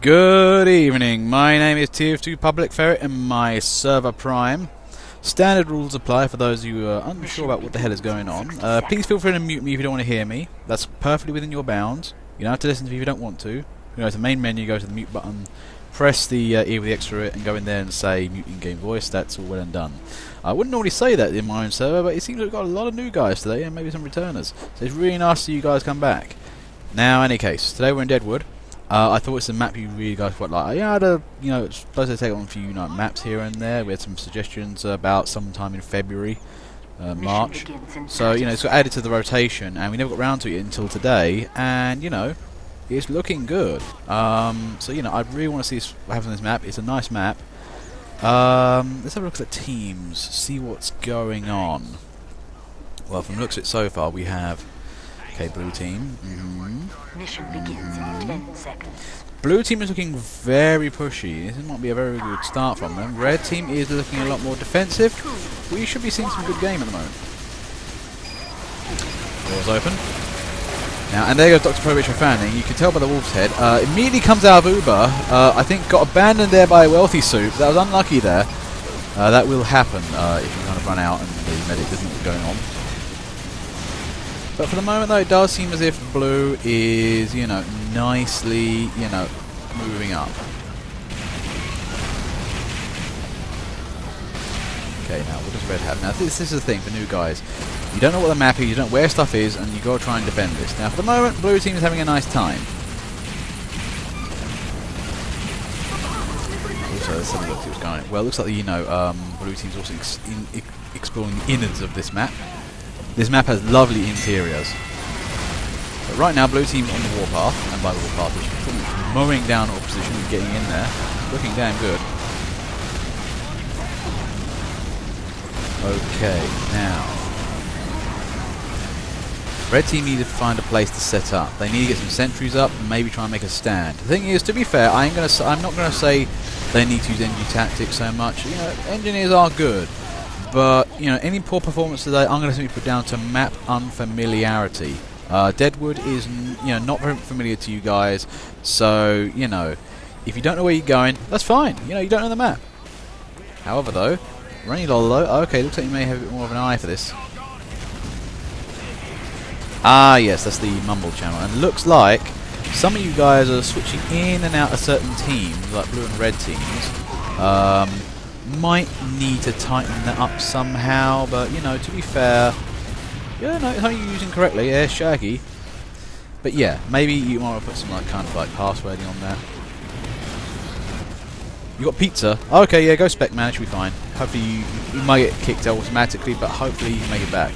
Good evening, my name is TF2 Public Ferret and my server Prime. Standard rules apply for those of you who are unsure about what the hell is going on. Please feel free to mute me if you don't want to hear me. That's perfectly within your bounds. You don't have to listen to me if you don't want to. You go to the main menu, go to the mute button, press the ear with the extra and go in there and say mute in-game voice. That's all well and done. I wouldn't normally say that in my own server, but it seems like we've got a lot of new guys today and maybe some returners. So it's really nice to see you guys come back. Now, in any case, today we're in Deadwood. I thought it's a map you really guys quite like. I had a, supposed to take on a few maps here and there. We had some suggestions about sometime in February, March. So, it's got added to the rotation, and we never got round to it until today. And, it's looking good. So, I really want to see what happens on this map. It's a nice map. Let's have a look at the teams, see what's going on. Well, from the looks of it so far, we have... Okay, blue team. Mission begins in 10 seconds. Blue team is looking very pushy. This might be a very good start from them. Red team is looking a lot more defensive. We should be seeing some good game at the moment. Doors open. Now, and there goes Dr. Probich fanning. You can tell by the wolf's head. Immediately comes out of Uber. I think got abandoned there by a wealthy soup. That was unlucky there. That will happen if you kind of run out and the medic doesn't know what's going on. But for the moment, though, it does seem as if blue is, nicely, moving up. Okay, now what does red have? Now this is the thing for new guys. You don't know what the map is, you don't know where stuff is, and you got to try and defend this. Now, for the moment, blue team is having a nice time. Also, let's have a look at what's going on. Well, it looks like blue team's also exploring the innards of this map. This map has lovely interiors. But right now, blue team's on the warpath, and by the warpath, which is pretty much mowing down opposition and getting in there. Looking damn good. Okay, now. Red team need to find a place to set up. They need to get some sentries up and maybe try and make a stand. The thing is, to be fair, I'm not going to say they need to use NG tactics so much. Engineers are good. But, any poor performance today, I'm going to simply put down to map unfamiliarity. Deadwood is, not very familiar to you guys. So, if you don't know where you're going, that's fine. You don't know the map. However, though, running low. Okay, looks like you may have a bit more of an eye for this. Ah, yes, that's the Mumble channel. And looks like some of you guys are switching in and out of certain teams, like blue and red teams. Might need to tighten that up somehow, but to be fair, it's not using correctly. Yeah, shaggy. But yeah, maybe you want to put some kind of passwording on that. You got pizza? Okay, yeah, go spec man, it should be fine. Hopefully you might get kicked out automatically, but hopefully you can make it back.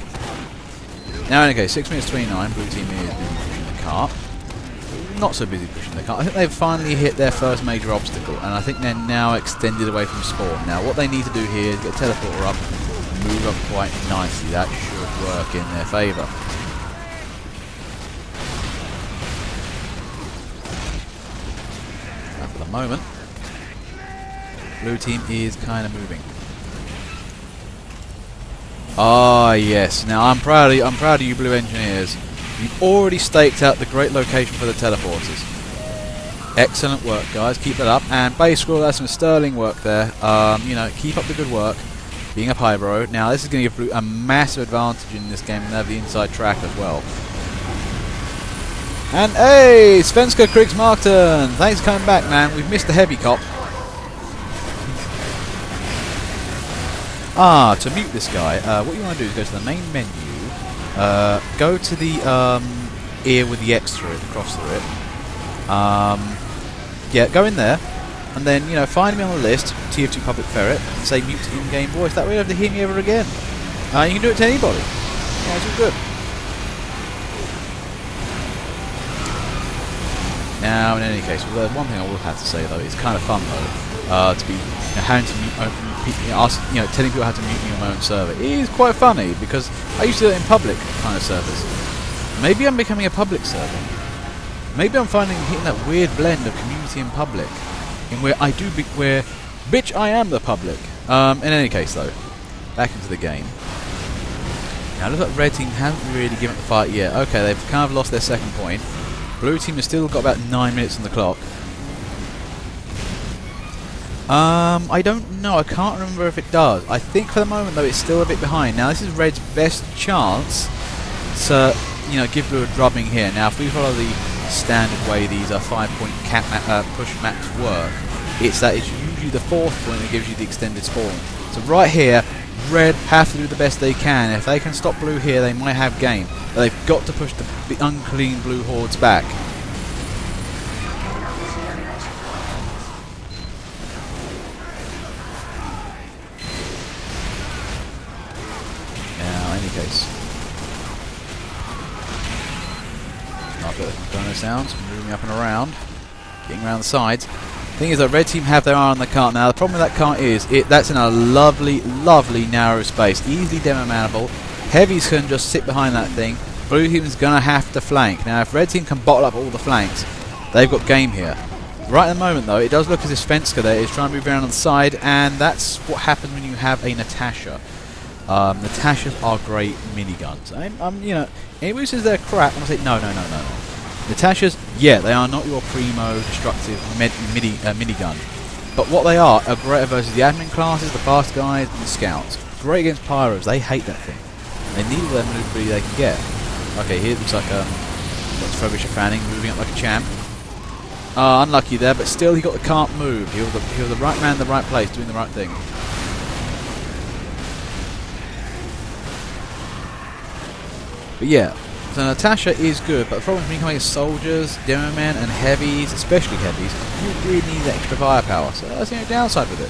Now, okay, 6 minutes 29. Blue team is busy pushing the cart. Not so busy pushing the cart. I think they've finally hit their first major obstacle, and I think they're now extended away from spawn. Now, what they need to do here is get a teleporter up and move up quite nicely. That should work in their favour. And for the moment, blue team is kind of moving. Ah, yes. Now, I'm proud of you, blue engineers. You've already staked out the great location for the teleporters. Excellent work, guys. Keep that up. And base score, that's some sterling work there. Keep up the good work. Being up high, bro. Now, this is going to give blue a massive advantage in this game, and they have the inside track as well. And hey, Svenska Krigsmarkten! Thanks for coming back, man. We've missed the heavy cop. To mute this guy, what you want to do is go to the main menu. Go to the ear with the X through it, across through it. Yeah, go in there, and then find me on the list, TF2 Public Ferret, and say mute in-game voice. That way you don't have to hear me ever again. You can do it to anybody. Yeah, it's all good. Now, in any case, well, one thing I will have to say though, it's kind of fun though, to be having to mute, telling people how to mute me on my own server. It is quite funny because I used to do it in public kind of servers. Maybe I'm becoming a public server. Maybe I'm hitting that weird blend of community and public, in where bitch, I am the public. In any case though, back into the game. Now, it looks like red team haven't really given up the fight yet. Okay, they've kind of lost their second point. Blue team has still got about 9 minutes on the clock. I don't know. I can't remember if it does. I think for the moment though it's still a bit behind. Now this is Red's best chance to, you know, give Blue a drubbing here. Now if we follow the standard way these 5-point push maps work, it's usually the 4th point that gives you the extended spawn. So right here, Red have to do the best they can. If they can stop Blue here, they might have game. But they've got to push the unclean Blue hordes back. Now, in any case, I've got inferno sounds, moving up and around, getting around the sides. Thing is that Red Team have their eye on the cart now. The problem with that cart is that's in a lovely, lovely narrow space, easily demo-manable. Heavies can just sit behind that thing. Blue Team's gonna have to flank. Now if Red Team can bottle up all the flanks, they've got game here. Right at the moment though, it does look as if Svenska there is trying to move around on the side, and that's what happens when you have a Natasha. Natashas are great miniguns. You know, anyone who says they're crap, I'm gonna say no. Natashas, yeah, they are not your primo destructive minigun, but what they are greater versus the admin classes, the fast guys, and the scouts. Great against pyros. They hate that thing. They need all their maneuverability they can get. Okay, here it looks like what's Frobisher Fanning moving up like a champ. Unlucky there, but still he got the cart moved. He was the right man in the right place, doing the right thing. But yeah. So Natasha is good, but the problem is when you're coming against soldiers, demo men, and heavies, especially heavies, you really need that extra firepower. So that's the only downside with it.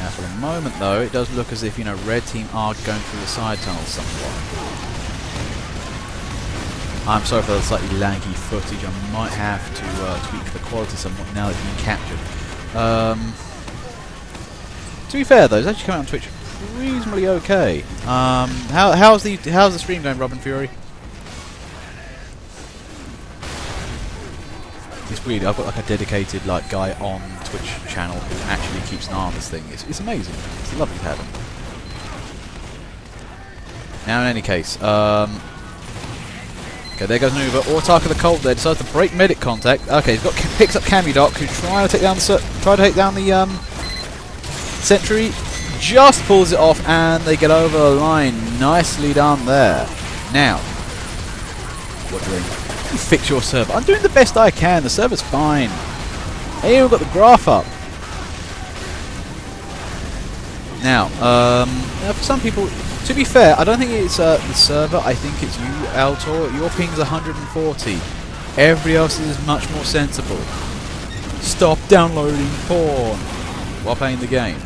Now, for the moment, though, it does look as if, you know, Red Team are going through the side tunnels somewhat. I'm sorry for the slightly laggy footage. I might have to tweak the quality somewhat now that it's been captured. To be fair, though, it's actually coming out on Twitch reasonably okay. How's the stream going, Robin Fury? It's weird. I've got like a dedicated guy on Twitch channel who actually keeps an eye on this thing. It's amazing. It's lovely to have him. Now, in any case, okay, there goes Nuva. Autark of the Cold there decides to break medic contact. Okay, picks up Camudoc, who's trying to take down the sentry. Just pulls it off, and they get over the line. Nicely done there. Now, what do they? You fix your server. I'm doing the best I can. The server's fine. I even got the graph up. Now, for some people, to be fair, I don't think it's the server. I think it's you, Altor. Your ping's 140. Everybody else is much more sensible. Stop downloading porn while playing the game.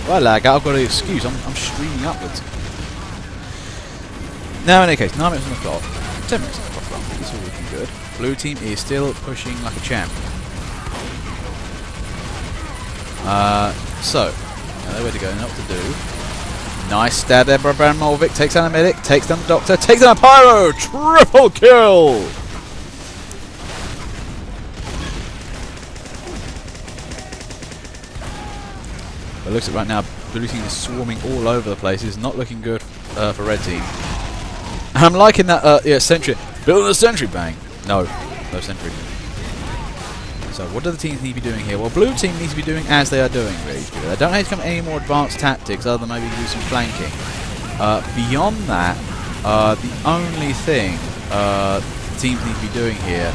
Well, lag out. I've got an excuse. I'm streaming upwards. Now, in any case, 9 minutes on the clock. 10 minutes on the clock. It's all looking good. Blue team is still pushing like a champ. So, now they're where to go. They know what to do. Nice stab there by Bran Molvik. Takes down a medic. Takes down the doctor. Takes down a pyro. Triple kill. But it looks like right now, Blue Team is swarming all over the place. It's not looking good for Red Team. I'm liking that, yeah, sentry. Building a sentry, bang. No sentry. So what do the teams need to be doing here? Well, Blue Team needs to be doing as they are doing, really. They don't need to come any more advanced tactics other than maybe do some flanking. Beyond that, the only thing the teams need to be doing here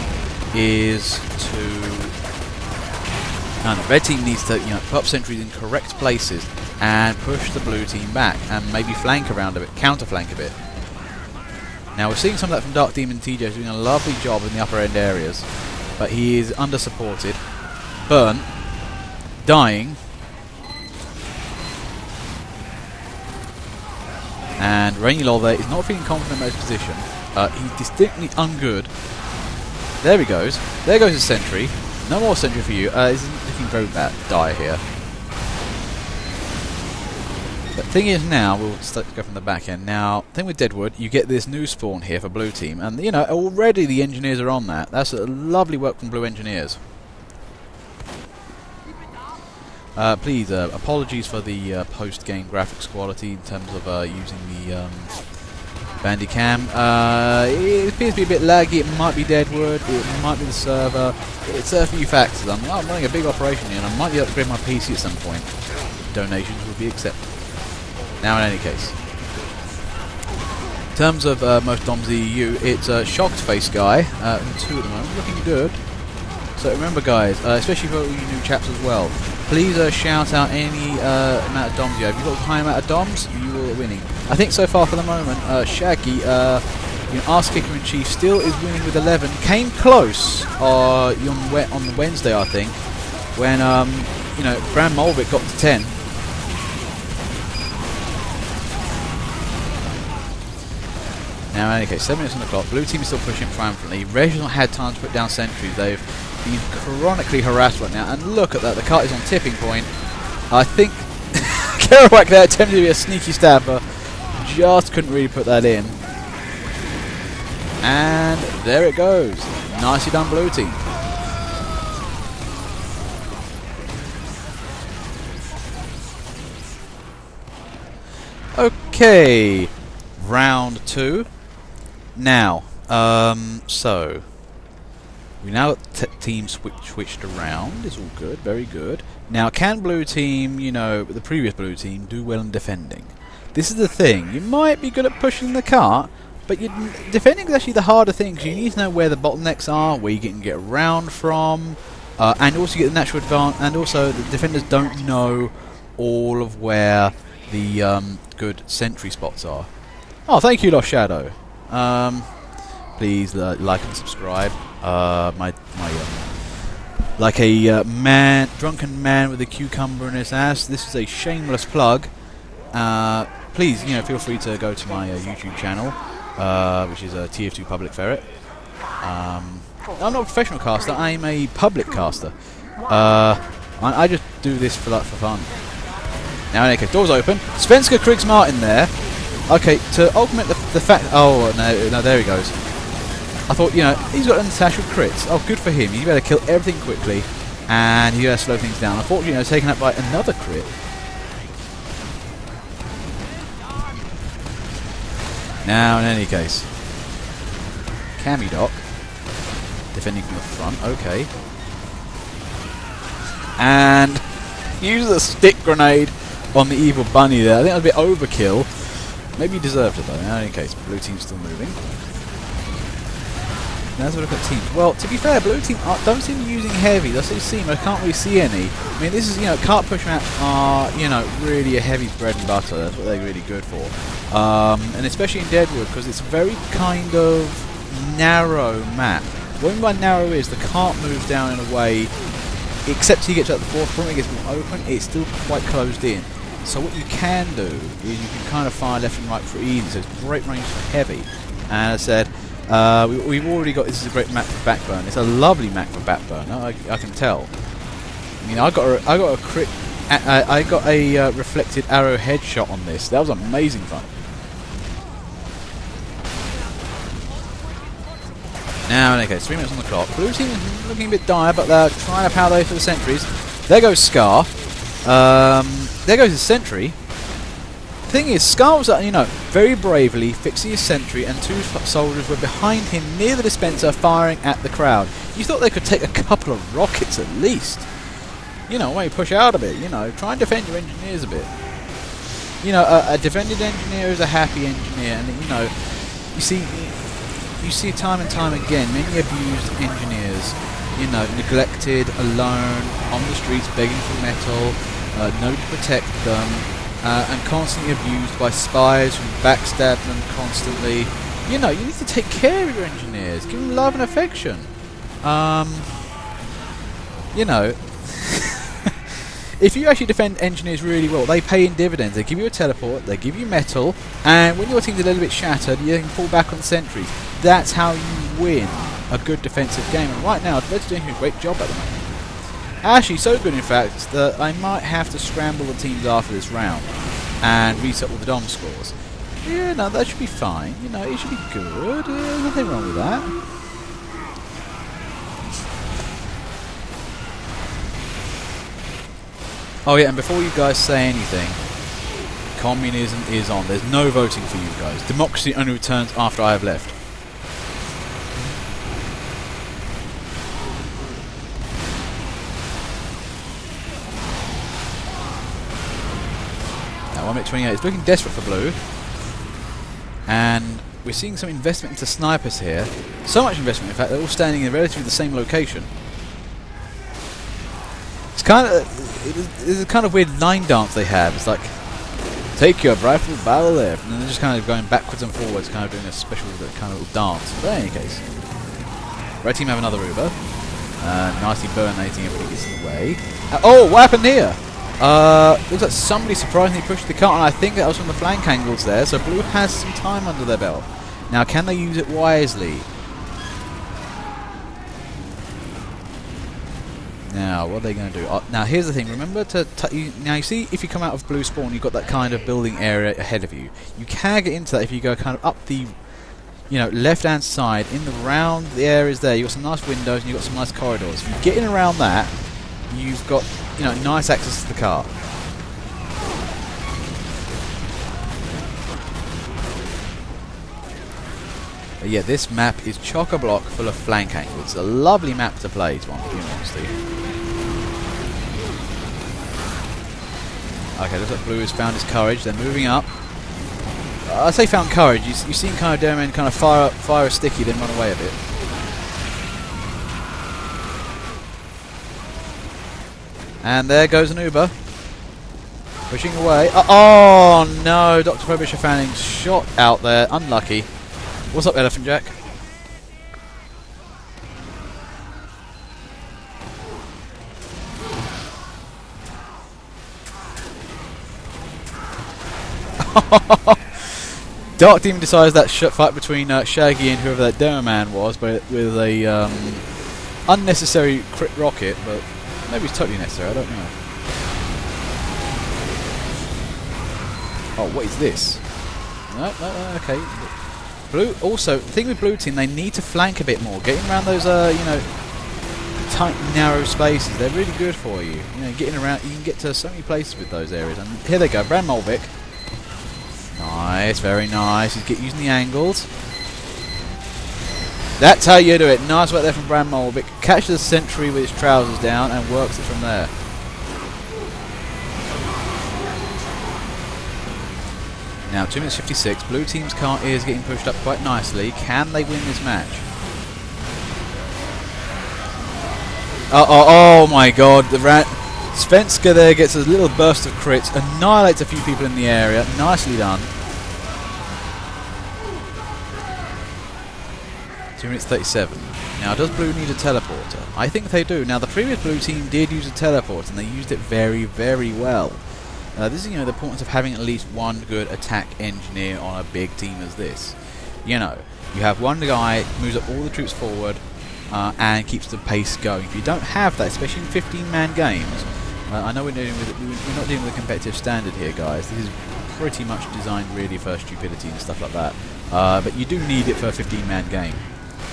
is to... And the Red Team needs to, put up sentries in correct places and push the Blue Team back and maybe flank around a bit, counter flank a bit. Now we're seeing some of that from Dark Demon TJ, who's doing a lovely job in the upper end areas, but he is under supported, burnt, dying, and Rainulol there is not feeling confident about his position. He's distinctly ungood. There he goes. There goes his sentry. No more sentry for you. He's looking very bad. Die here. The thing is now, we'll start to go from the back end. Now, the thing with Deadwood, you get this new spawn here for Blue Team, and already the engineers are on that. That's a lovely work from Blue engineers. Please, apologies for the post-game graphics quality in terms of using the Bandicam. It appears to be a bit laggy. It might be Deadwood. It might be the server. It's a few factors. I'm running a big operation here, and I might be able to upgrade my PC at some point. Donations will be accepted. Now, in any case, in terms of most DOMs EU, it's a shocked face guy. 2 at the moment, looking good. So remember, guys, especially for all you new chaps as well, please shout out any amount of DOMs you have. If you've got a high amount of DOMs, you are winning. I think so far for the moment, Shaggy, Arse Kicker in Chief, still is winning with 11. Came close on the Wednesday, I think, when Bram Mulvick got to 10. Now, in any case, 7 minutes on the clock. Blue team is still pushing triumphantly. Red has not had time to put down sentries. They've been chronically harassed right now. And look at that. The cart is on tipping point. I think Kerouac there attempted to be a sneaky stabber. Just couldn't really put that in. And there it goes. Nicely done, blue team. Okay. Round 2. Now, so we now got team switched around. It's all good, very good. Now, can blue team, the previous blue team, do well in defending? This is the thing. You might be good at pushing the cart, but defending is actually the harder thing, because you need to know where the bottlenecks are, where you can get around from, and also get the natural advantage. And also, the defenders don't know all of where the good sentry spots are. Oh, thank you, Lost Shadow. Please like and subscribe. Like a drunken man with a cucumber in his ass. This is a shameless plug. Please, feel free to go to my YouTube channel, which is TF2 Public Ferret. I'm not a professional caster. I'm a public caster. I just do this for fun. Now, in any case, doors open. Svenska Kriegsmartin there. Okay, to augment the fact... Oh, no, there he goes. I thought, he's got an attached with crits. Oh, good for him. He better kill everything quickly, and he better slow things down. Unfortunately, taken up by another crit. Now, in any case, Camidoc, defending from the front. Okay. And uses a stick grenade on the evil bunny there. I think that was a bit overkill. Maybe he deserved it though. In any case, blue team's still moving. Now let's have a look at teams. Well, to be fair, blue team don't seem to be using heavy. That's what it seems. I can't really see any. I mean, this is, cart push maps are, really a heavy bread and butter. That's what they're really good for. And especially in Deadwood, because it's a very kind of narrow map. What I mean by narrow is the cart moves down in a way, except till you get to the fourth point, it gets more open, it's still quite closed in. So what you can do is you can kind of fire left and right for easy, so it's great range for heavy. And as I said, we've already got, this is a great map for backburn. It's a lovely map for backburn, I can tell. I mean, I got a reflected arrow headshot on this. That was amazing fun. Now, in any case, 3 minutes on the clock. Blue team is looking a bit dire, but they're trying to power those for the sentries. There goes Scar. There goes his sentry. The thing is, Scar was, very bravely fixing his sentry, and 2 soldiers were behind him near the dispenser firing at the crowd. You thought they could take a couple of rockets at least. When you push out a bit, try and defend your engineers a bit. A defended engineer is a happy engineer, and, you see time and time again, many abused engineers, neglected, alone, on the streets begging for metal, nobody to protect them, and constantly abused by spies who backstab them constantly. You need to take care of your engineers, give them love and affection. If you actually defend engineers really well, they pay in dividends. They give you a teleport, they give you metal, and when your team's a little bit shattered, you can fall back on sentries. That's how you win a good defensive game. And right now, Red's doing a great job at the moment. Actually, so good in fact that I might have to scramble the teams after this round and reset all the DOM scores. Yeah, no, that should be fine. It should be good. There's nothing wrong with that. Oh yeah, and before you guys say anything, Communism is on. There's no voting for you guys. Democracy only returns after I have left. Now 1 minute 28. It's looking desperate for blue. And we're seeing some investment into snipers here. So much investment, in fact, they're all standing in relatively the same location. It's kind of it's a kind of weird line dance they have. It's like, take your rifle battle left, and then they're just kind of going backwards and forwards, kind of doing a special kind of little dance. But in any case, red team have another Uber. Nicely burnating everybody gets in the way. Oh, what happened here? Looks like somebody surprisingly pushed the cart, and I think that was from the flank angles there, so blue has some time under their belt. Now, can they use it wisely? Now, what are they going to do? Now, here's the thing. Remember to... now, you see, if you come out of blue spawn, you've got that kind of building area ahead of you. You can get into that if you go kind of up the, left-hand side, round the areas there. You've got some nice windows, and you've got some nice corridors. If you get in around that, you've got, nice access to the car. But yeah, this map is chock-a-block full of flank angles. It's a lovely map to play, to honestly. Okay, looks like blue has found his courage. They're moving up. I say found courage. You've seen kind of Derman kind of fire a sticky, then run away a bit. And there goes an Uber. Pushing away. Oh no! Dr. Frobisher Fanning shot out there. Unlucky. What's up, Elephant Jack? Dark Demon decides that fight between Shaggy and whoever that demo man was, but with a unnecessary crit rocket, but maybe it's totally necessary, I don't know. Oh, what is this? No, okay. Blue, also, the thing with blue team, they need to flank a bit more. Getting around those, tight, narrow spaces, they're really good for you. Getting around, you can get to so many places with those areas. And here they go, Brand Molvik. Nice, very nice. He's using the angles. That's how you do it. Nice work there from Brand Molvik. Catches the sentry with his trousers down and works it from there. Now, 2 minutes 56. Blue team's car is getting pushed up quite nicely. Can they win this match? Oh my god. Svenska there gets a little burst of crits. Annihilates a few people in the area. Nicely done. 2 minutes 37. Now, does blue need a teleporter? I think they do. Now, the previous blue team did use a teleport, and they used it very, very well. This is, the importance of having at least one good attack engineer on a big team as this. You have one guy moves up all the troops forward and keeps the pace going. If you don't have that, especially in 15-man games, I know we're not dealing with a competitive standard here, guys. This is pretty much designed really for stupidity and stuff like that. But you do need it for a 15-man game,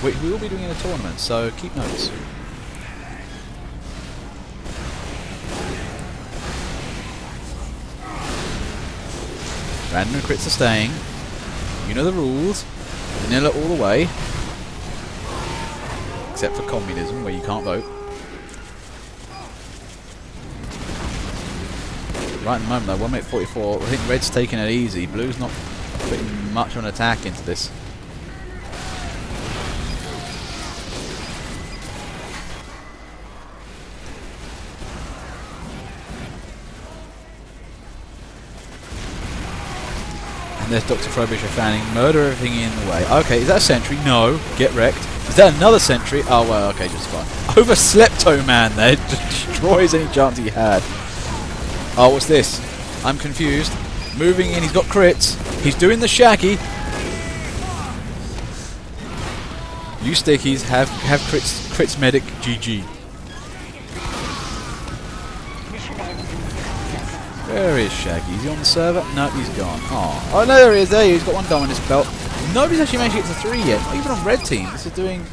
which we will be doing in a tournament. So keep notes. Random crits are staying. You know the rules. Vanilla all the way. Except for communism, where you can't vote. Right at the moment though, 1 minute 44. I think red's taking it easy. Blue's not putting much of an attack into this. And there's Dr. Frobisher Fanning. Murder everything in the way. Okay, is that a sentry? No. Get wrecked. Is that another sentry? Oh, well, okay, just fine. Overslepto man there. Destroys any chance he had. Oh, what's this? I'm confused. Moving in, he's got crits. He's doing the Shaggy. You stickies have crits medic GG. Where is Shaggy? Is he on the server? No, he's gone. Oh, no, there he is. There he is. He's got one dome on his belt. Nobody's actually managed to get to 3 yet. Not even on red team. This is doing...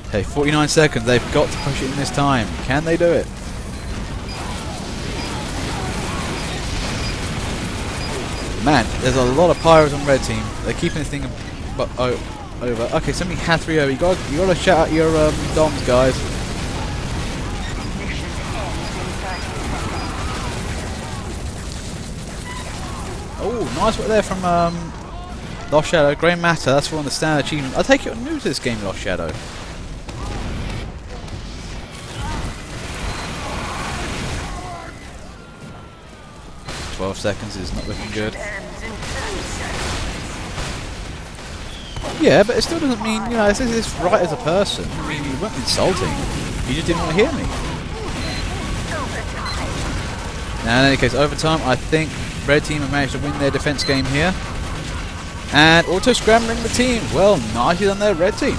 Okay, 49 seconds. They've got to push it in this time. Can they do it? Man, there's a lot of pyros on red team. They're keeping this thing over. Okay, somebody had 3-0. You gotta shout out your DOMs, guys. Oh, nice work there from Lost Shadow. Grey Matter, that's for on the standard achievement. I take it you're new to this game, Lost Shadow. "12 seconds is not looking good." Yeah, but it still doesn't mean, you know, this is right as a person. I mean, you weren't insulting. You just didn't want to hear me. Now, in any case, overtime, I think red team have managed to win their defense game here. And auto-scrambling the team. Well, nicely done there, red team.